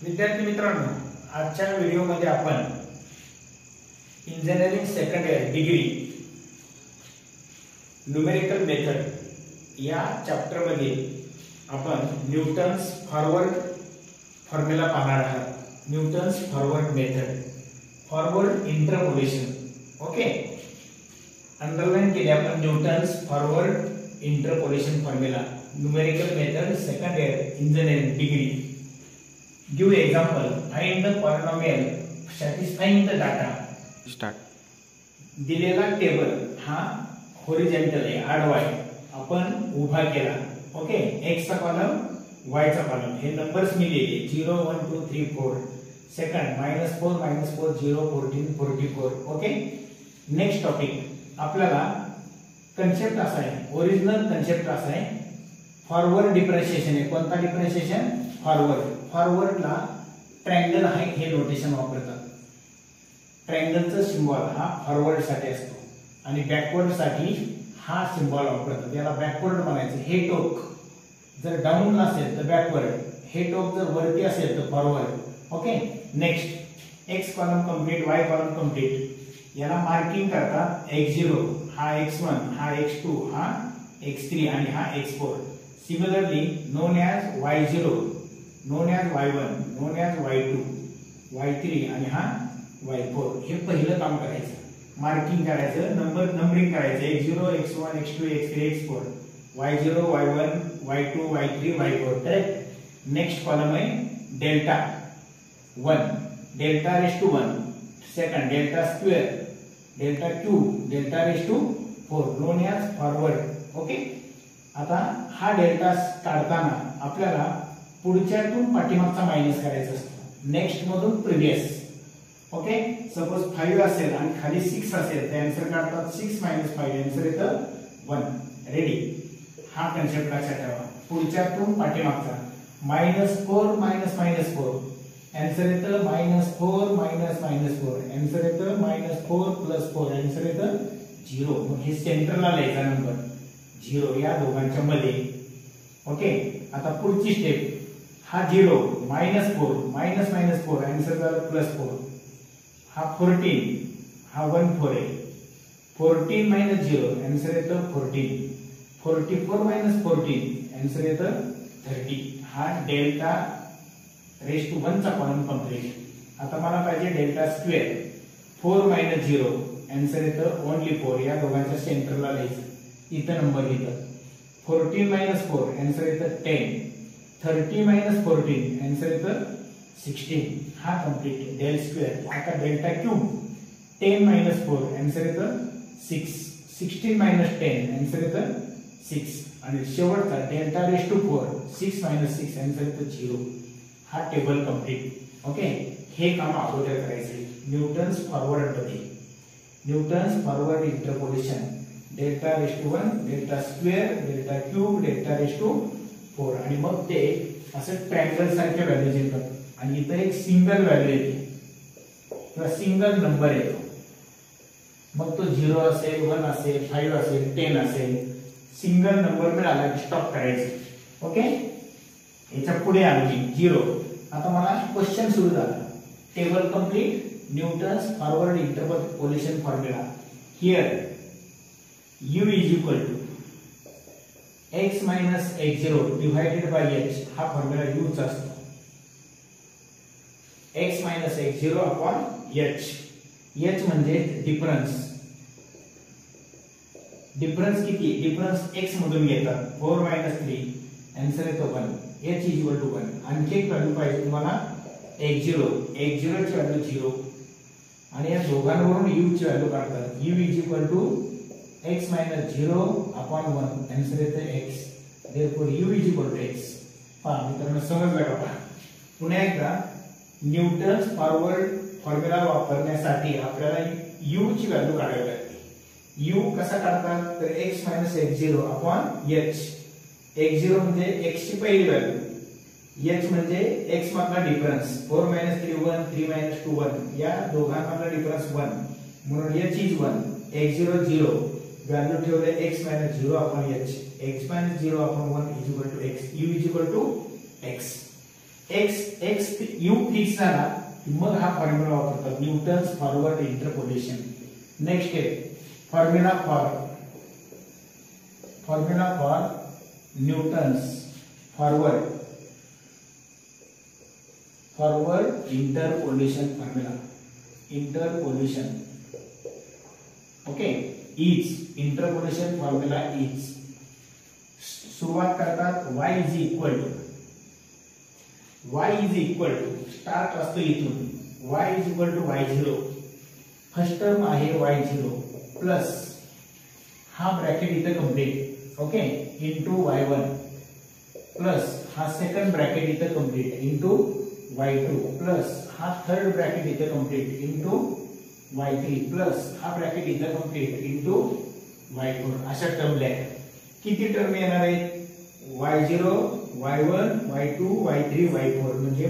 विद्यार्थी मित्रांनो, आजच्या व्हिडिओमध्ये आपण engineering second year degree numerical method या चॅप्टर मध्ये आपण न्यूटन्स फॉरवर्ड फॉर्म्युला पाहणार आहोत. Newton's forward method, forward interpolation. Okay, underline केले आपण Newton's forward interpolation formula numerical method second year engineering degree. Give example. Find the polynomial satisfying the data. Start. दिलेला table हा horizontal आहे, आडवा आहे, आपण उभा केला. ओके, x चा कॉलम, y चा कॉलम. हे नंबर्स मी लिहिले 0 1 2 3 4. सेकंड -4 -4 0 14 44. ओके, नेक्स्ट टॉपिक आपल्याला कन्सेप्ट असा आहे, ओरिजिनल कन्सेप्ट असा आहे, फॉरवर्ड डिफरन्शिएशन आहे. कोणता डिफरन्शिएशन? फॉरवर्ड. फॉरवर्डला ट्रायंगल आहे हे नोटेशन वापरतात. ट्रायंगलचा सिम्बॉल हा फॉरवर्ड साठी असतो आणि बॅकवर्ड साठी हा सिम्बॉल वापरतात. याला बॅकवर्ड म्हणायचं. हे टोक जर डाऊन असेल तर बॅकवर्ड, हे टोक जर वरती असेल तर forward. Okay, next x column complete, y column complete. याला मार्किंग करतात. x0 हा x1, हा x2, हा x3 आणि हा x4. Similarly non as y0, known as y1, known as y2, y3 आणि हा y4. हे पहिलं काम करायचं, मार्किंग करायचं, नंबरिंग करायचं. x0 x1 x2 x3 x4, y0 y1 y2 y3 y4. Correct. Next column आहे delta 1, delta raise to 1. Second delta square, delta cube, delta raise to 4, known as forward. Okay, आता हा delta काढताना आपल्याला पुढच्यातून पाठीमागचा minus करायचा असतो, next मधून previous. Okay, suppose 5 असेल आणि खाली 6 असेल तर आन्सर काढतात 6 - 5, आन्सर येतं 1. रेडी. हा कन्सेप्ट लक्षात ठेवा. पुढच्यातून पाठीमागचा -4 - -4, आन्सर येतं -4 - -4, आन्सर येतं -4 + 4, आन्सर येतं 0. मग हे सेंटरला लिहायचा नंबर 0 या दोघांच्या मध्ये. ओके, आता पुढची स्टेप. हा 0 -4 -4, आन्सर झालं +4. हा 14, हा 1 4 आहे. 14 - 0, आन्सर येतं 14. 44 - 14, आन्सर येतं 30. हा डेल्टा रेज टू 1 चा कॉलम कंप्लीट. आता मला पाहिजे डेल्टा स्क्वेअर. 4 - 0, आन्सर येतं ओनली 4. या दोघांच्या सेंटरला लिहायचं. इथं नंबर घेतात. 14 - 4, आन्सर येतं 10. 30 - 14, आन्सर येतं 16. हा कंप्लीट डेल स्क्वेअर. आता डेल्टा क्यूब 10 - 4, आन्सर येतं 6. 16 - 10, आन्सर येतं 6. आणि शेवटचा डेल्टा रेज टू 4, 6 - 6, आन्सर येतं 0. हा टेबल कंप्लीट. ओके, हे काम अगोदर करायचं. न्यूटन्स फॉरवर्ड मध्ये Newton's forward interpolation, delta raise to 1, delta square, delta cube, delta raise to 4. आणि मग ते असं ट्रायंगल सारख्या व्हॅल्यूज येतात आणि इथं एक सिंगल व्हॅल्यू येते किंवा सिंगल नंबर येतो. मग तो 0 असेल, 1 असेल, 5 असेल, 10 असेल. सिंगल नंबर मिळाला की स्टॉप करायचं. ओके, याच्या पुढे आली 0. आता मला क्वेश्चन सुरू झाला. Table complete, Newton's forward interpolation formula. Here u is equal to x minus x0 divided by h. हा फॉर्म्युला u चा असतो. x minus x0 upon h. h म्हणजे डिफरन्स. डिफरन्स किती? डिफरन्स x मधून घेतात. 4 - 3, आन्सर येतो 1. h is equal to 1. आणखी एक व्हॅल्यू पाहिजे तुम्हाला x0. x0 ची व्हॅल्यू 0 आणि या दोघांवरून u ची व्हॅल्यू काढतात. u is equal to x minus 0 upon 1, answer येतं x. therefore u is equal to x. पहा मित्रांनो, समजलं का? पुन्हा एकदा न्यूटन्स फॉरवर्ड फॉर्म्युला वापरण्यासाठी आपल्याला u ची व्हॅल्यू काढावी लागते. u कसा काढतात तर x minus x0 upon h. x0 म्हणजे x ची पहिली व्हॅल्यू, h म्हणजे x मधला डिफरन्स. 4 - 3 1, 3 - 2 1, या दोघांमधला डिफरन्स 1, म्हणून h is 1. x0 0, व्हॅल्यू ठेवले x - 0 upon h. x - 0 upon 1 is equal to x. u is equal to x. x u fix झाला मग हा फॉर्म्युला वापरतात, Newton's forward interpolation. Next step, formula for Newton's forward interpolation interpolation. Okay, is interpolation formula is. सुरुवात करतात y is equal to start असतो इथून y is equal to y0. First term आहे y0 plus हा bracket इथे complete, okay, into y1 plus हा second bracket इथे complete into y2 plus हा थर्ड ब्रॅकेट इथे कंप्लीट इंटू y3 प्लस हा ब्रॅकेट इथे कंप्लीट इंटू y4. अशा टर्म लिहा. किती टर्म येणार आहेत? y0, y1, y2, y3, y4 म्हणजे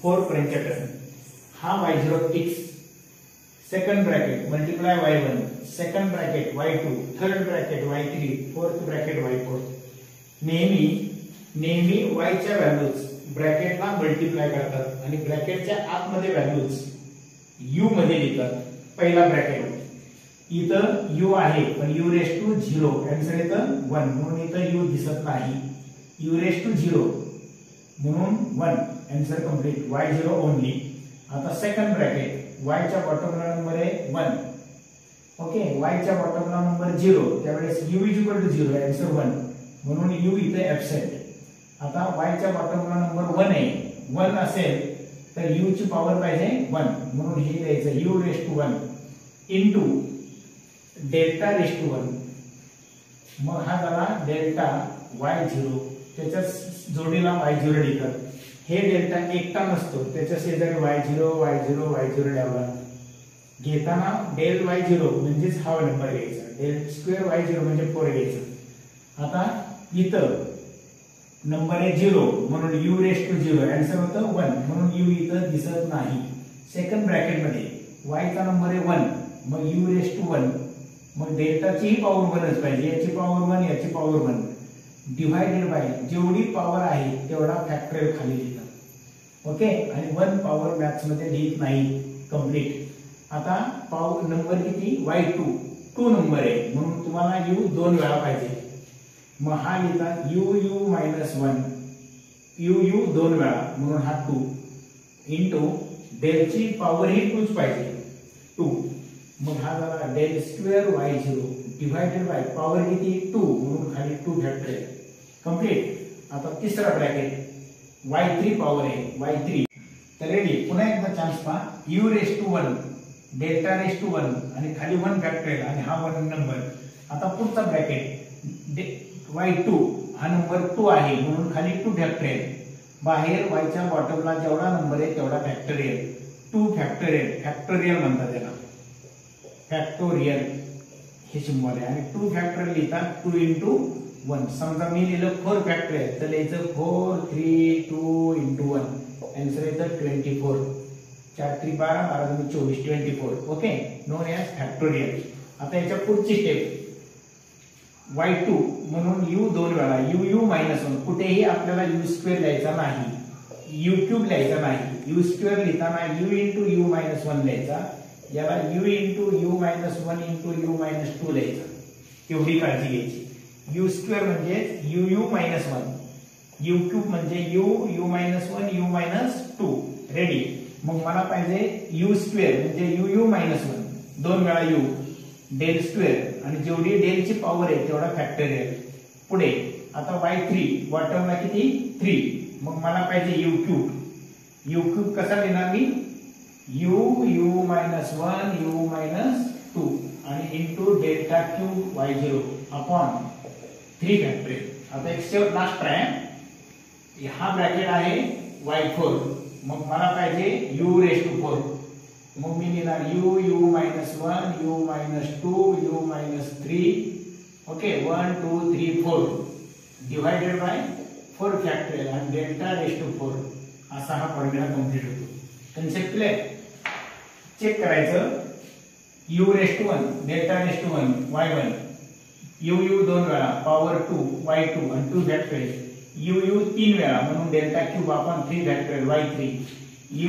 4 पर्यंतच्या टर्म. हा y0 fix, second bracket multiply y1, second bracket y2, third bracket y3, fourth bracket y4. नेहमी y च्या व्हॅल्यूज ब्रॅकेटला मल्टिप्लाय करतात आणि ब्रॅकेटच्या आतमध्ये व्हॅल्यूज u मध्ये लिहितात. पहिला ब्रॅकेट इथं u आहे पण u रेस टू 0, आन्सर इथं 1 म्हणून इथं u दिसत नाही. u रेस टू 0 म्हणून 1, आन्सर कंप्लीट. y0 only. आता सेकंड ब्रॅकेट y च्या बॉटमला नंबर आहे 1, ओके, y च्या बॉटमला नंबर 0, त्यावेळेस u is equal to 0, answer 1 म्हणून u इथे ऍब्सेंट. आता y च्या बॉटमला नंबर 1 आहे, 1 असेल तर u ची पॉवर पाहिजे 1 म्हणून हे द्यायचं u raise to 1 into delta raise to 1. मग हा झाला डेल्टा y0, त्याच्या जोडीला y0 लिहितात. हे डेल्टा एकटा नसतो, त्याच्या शेजारी y0 लावला. घेताना डेल y0 म्हणजेच हा नंबर घ्यायचा, डेल स्क्वेअर y0 म्हणजे 4 घ्यायचं. आता इथं नंबर आहे 0 म्हणून u रेस टू 0, आन्सर होतं 1 म्हणून u इथं दिसत नाही. सेकंड ब्रॅकेट मध्ये y चा नंबर आहे 1 मग u रेस टू 1, मग डेल्टाची पॉवर 1च पाहिजे, याची पॉवर 1 याची पॉवर 1 डिवाइडेड बाय जेवढी पॉवर आहे तेवढा फॅक्टोरियल खाली लिहितात. ओके, आणि 1 पॉवर मॅथ्स मध्ये लिहित नाही. कंप्लीट. आता पॉवर नंबर किती? y2 2 नंबर आहे म्हणून तुम्हाला u 2 वेळा पाहिजे. मग हा लिहिता u मायनस 1, u 2 वेळा म्हणून हा 2 इंटू डेलची पॉवर ही 2च पाहिजे 2. मग हा झाला del square y0 divided by power किती 2 म्हणून खाली 2 फॅक्टोरियल. कंप्लीट. आता तिसरा ब्रॅकेट y3 पॉवर आहे y3. तर रेडी. पुन्हा एकदा चान्स पहा. u raise to 1 delta raise to 1 आणि खाली 1 फॅक्टोरियल आणि हा 1 नंबर. आता पुढचा ब्रॅकेट y2 हा नंबर 2 आहे म्हणून खाली 2 फॅक्टोरियल. बाहेर y च्या बॉटमला जेवढा नंबर आहे तेवढा फॅक्टोरियल. 2 फॅक्टोरियल म्हणतात त्याला. फॅक्टोरियल हे सिंबल आहे आणि 2 फॅक्टोरियल लिहितात 2 into 1. समजा मी लिहिलं 4 फॅक्टोरियल तर लिहायचं 4 3 2 into 1. आन्सर येतं 24. 4 3 12 12 2 24 24. Okay, non as factorial. आता याच्या पुढची स्टेप y2 म्हणून u 2 वेळा u मायनस 1. कुठेही आपल्याला u स्क्वेअर लिहायचा नाही, u क्यूब लिहायचा नाही. u स्क्वेअर लिहिताना u into u मायनस 1 लिहायचा, याला u into u minus 1 into u minus 2 लिहायचा. एवढी काळजी घ्यायची. u स्क्वेअर म्हणजे u मायनस 1, u क्यूब म्हणजे u minus 1 u minus 2. Ready. मग मला पाहिजे u स्क्वेअर म्हणजे u मायनस 1 2 वेळा u डेल स्क्वेअर आणि जेवढी डेलची पॉवर आहे तेवढा फॅक्टोरियल. पुढे आता y3 बॉटमला किती 3. मग मला पाहिजे u क्यूब कसा लिहिणार मी? u मायनस 1 u मायनस 2 आणि into delta cube y0 upon 3 factorial. आता एक स्टेप लास्ट आहे. हा ब्रॅकेट आहे y4. मग मला पाहिजे u रेस टू 4. मग मी लिहिणार u minus 1 u minus 2 u minus 3. Okay, 1 2 3 4 divided by 4 factorial आणि डेल्टा रेस टू 4. असा हा फॉर्म्युला कंप्लीट होतो. Concept clear. चेक करायचं. u raise to 1 delta raise to 1 y1 u 2 वेळा पॉवर 2 y2 आणि 2 फॅक्टोरियल u 3 वेळा म्हणून delta cube upon 3 factorial y3 u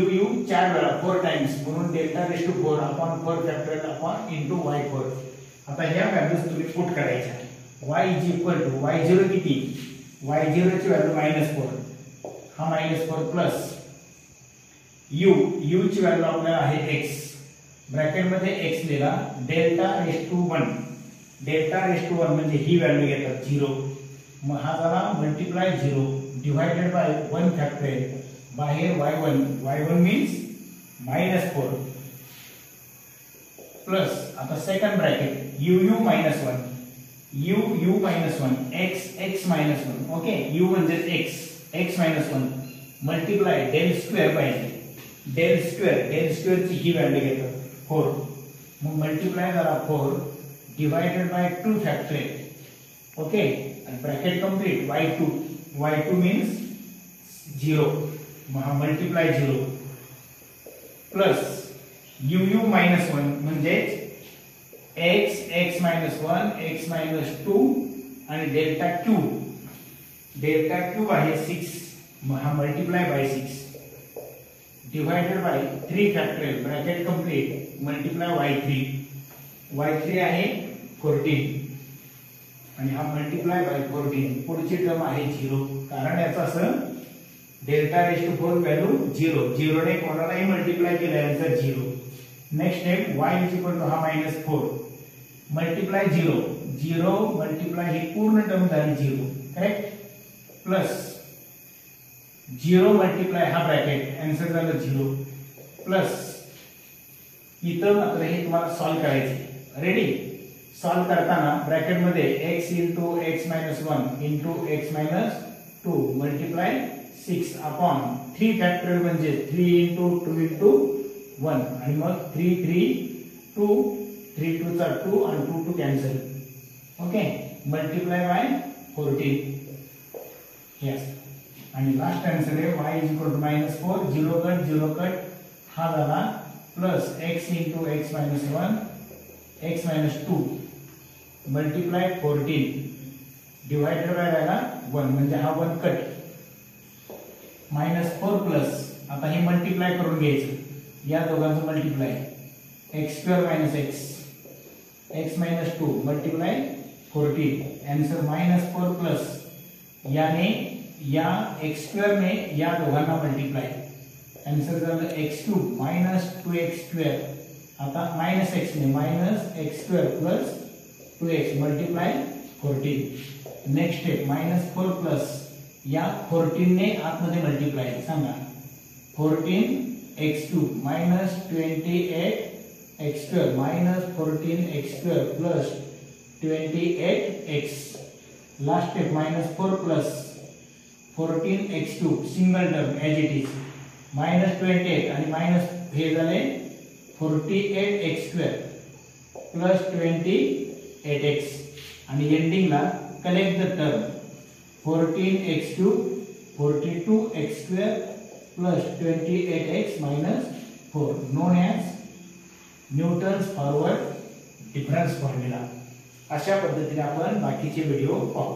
4 वेळा 4 टाइम्स म्हणून delta raise to 4 upon 4 factorial upon into y4. आता ह्या व्हॅल्यूज तुम्ही पुट करायच्या. y is equal to y0 किती, y0 ची व्हॅल्यू -4, हा -4 प्लस u ची व्हॅल्यू आपल्याला आहे x, ब्रॅकेट मध्ये x लिहिला, डेल्टा रेज टू 1 म्हणजे ही व्हॅल्यू येतात 0, मग हा झाला मल्टिप्लाय 0 डिवाइडेड बाय 1 फॅक्टोरियल, बाहेर y1 मीन्स -4 प्लस आता second bracket u -1 x -1 okay, u म्हणजे x -1 मल्टिप्लाय डेल स्क्वेअर पाहिजे, डेल स्क्वेअर ची ही व्हॅल्यू घेतो 4, मग मल्टिप्लाय झाला 4 डिवाइडेड बाय 2 फॅक्टोरियल ओके, आणि ब्रॅकेट कंप्लीट y2 मीन्स 0, मग हा मल्टिप्लाय 0 प्लस u -1 म्हणजे x -1 x -2 आणि डेल्टा क्यूब आहे 6, मग हा multiply by 6 divided by 3 factorial bracket complete multiply y3 आहे 14 आणि हा मल्टिप्लाय बाय 14, पुढची टर्म आहे 0 कारण याचा असं डेल्टा रेज टू 4 व्हॅल्यू 0 ने कोणालाही मल्टिप्लाय केल्यानंतर 0. Next step y is equal to हा -4 मल्टिप्लाय 0 मल्टिप्लाय ही पूर्ण टर्म झाली 0 करेक्ट, प्लस 0 मल्टिप्लाय हा ब्रॅकेट आन्सर झालं 0 प्लस इथं मात्र हे तुम्हाला सॉल्व करायचे. रेडी, सॉल्व करताना ब्रॅकेट मध्ये x into x - 1 into x - 2 multiply 6 upon 3 factorial म्हणजे 3 into 2 into 1 आणि मग 3 2 3 2 चा 2 आणि 2 2 cancel okay, multiply by 14 yes, आणि लास्ट आन्सर आहे y is equal to -4 0 cut हा झाला plus x into x - 1 x - 2 multiply 14 divided by झाला 1 म्हणजे हा 1 कट -4 प्लस आता हे मल्टिप्लाय करून घ्यायचं, या दोघांचं multiply x² - x -2 multiply 14 answer -4 plus या x² ने या दोघांना मल्टिप्लाय आन्सर झालं x³ -2x², आता -x ने -x² plus 2x multiply 14. Next step -4 plus या 14 ने आतमध्ये मल्टिप्लाय सांगा 14x³ -28x² -14x² plus 28x. Last step -4 plus 14x³ single term as it is -28 आणि मायनस हे झाले 48x² प्लस 28x आणि एंडिंगला collect the term 14x³ 42x² plus 28x minus 4 known as Newton's forward difference formula. अशा पद्धतीने आपण बाकीचे video पाहू.